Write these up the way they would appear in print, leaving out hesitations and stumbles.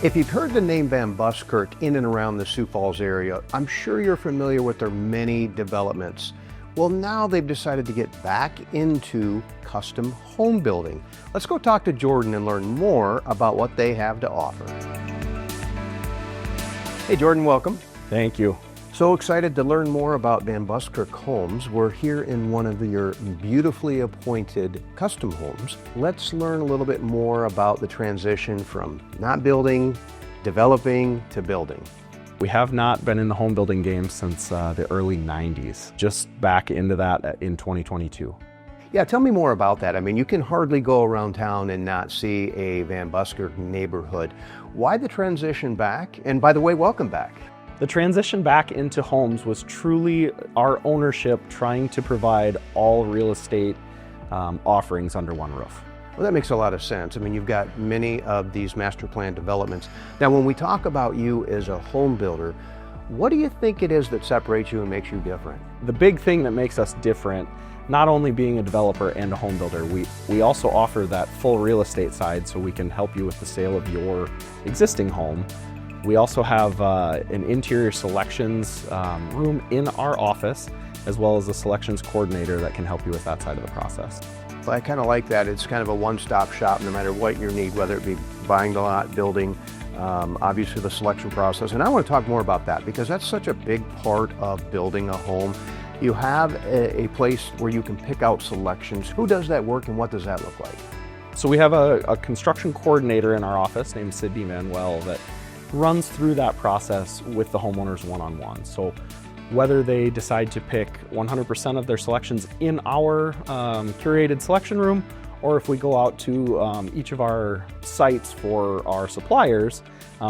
If you've heard the name Van Buskirk in and around the Sioux Falls area, I'm sure you're familiar with their many developments. Well, now they've decided to get back into custom home building. Let's go talk to Jordan and learn more about what they have to offer. Hey Jordan, welcome. Thank you. So excited to learn more about Van Buskirk Homes. We're here in one of your beautifully appointed custom homes. Let's learn a little bit more about the transition from not building, developing, to building. We have not been in the home building game since the early 90s, just back into that in 2022. Yeah, tell me more about that. I mean, you can hardly go around town and not see a Van Buskirk neighborhood. Why the transition back? And by the way, welcome back. The transition back into homes was truly our ownership trying to provide all real estate offerings under one roof. Well, that makes a lot of sense. I mean, you've got many of these master plan developments. Now, when we talk about you as a home builder, what do you think it is that separates you and makes you different? The big thing that makes us different, not only being a developer and a home builder, we also offer that full real estate side so we can help you with the sale of your existing home. We also have an interior selections room in our office, as well as a selections coordinator that can help you with that side of the process. I kind of like that. It's kind of a one-stop shop no matter what your need, whether it be buying the lot, building, obviously the selection process. And I want to talk more about that because that's such a big part of building a home. You have a place where you can pick out selections. Who does that work and what does that look like? So we have a construction coordinator in our office named Sydney Manuel that runs through that process with the homeowners one-on-one. So whether they decide to pick 100% of their selections in our curated selection room, or if we go out to each of our sites for our suppliers,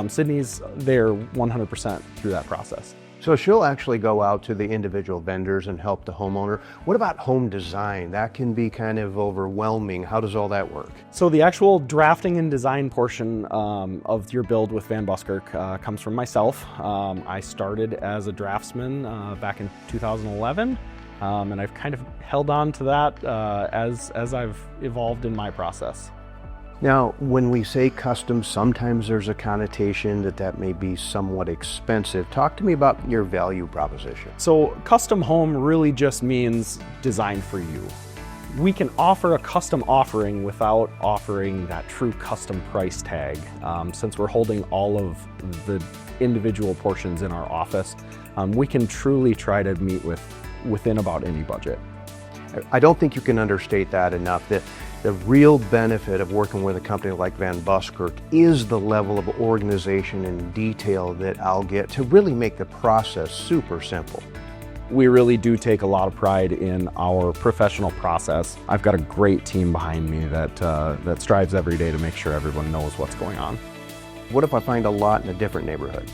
Sydney's there 100% through that process. So she'll actually go out to the individual vendors and help the homeowner. What about home design? That can be kind of overwhelming. How does all that work? So the actual drafting and design portion of your build with Van Buskirk comes from myself. I started as a draftsman back in 2011, and I've kind of held on to that as I've evolved in my process. Now, when we say custom, sometimes there's a connotation that may be somewhat expensive. Talk to me about your value proposition. So custom home really just means designed for you. We can offer a custom offering without offering that true custom price tag. Since we're holding all of the individual portions in our office, we can truly try to meet within about any budget. I don't think you can understate that enough. The real benefit of working with a company like Van Buskirk is the level of organization and detail that I'll get to really make the process super simple. We really do take a lot of pride in our professional process. I've got a great team behind me that strives every day to make sure everyone knows what's going on. What if I find a lot in a different neighborhood?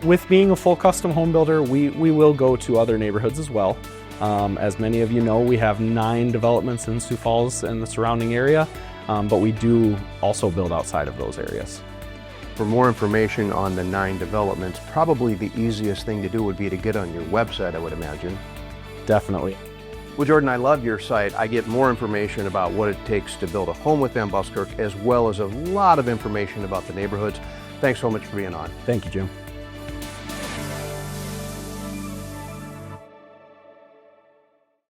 With being a full custom home builder, we will go to other neighborhoods as well. As many of you know, we have 9 developments in Sioux Falls and the surrounding area, but we do also build outside of those areas. For more information on the 9 developments, probably the easiest thing to do would be to get on your website, I would imagine. Definitely. Well, Jordan, I love your site. I get more information about what it takes to build a home with Van Buskirk, as well as a lot of information about the neighborhoods. Thanks so much for being on. Thank you, Jim.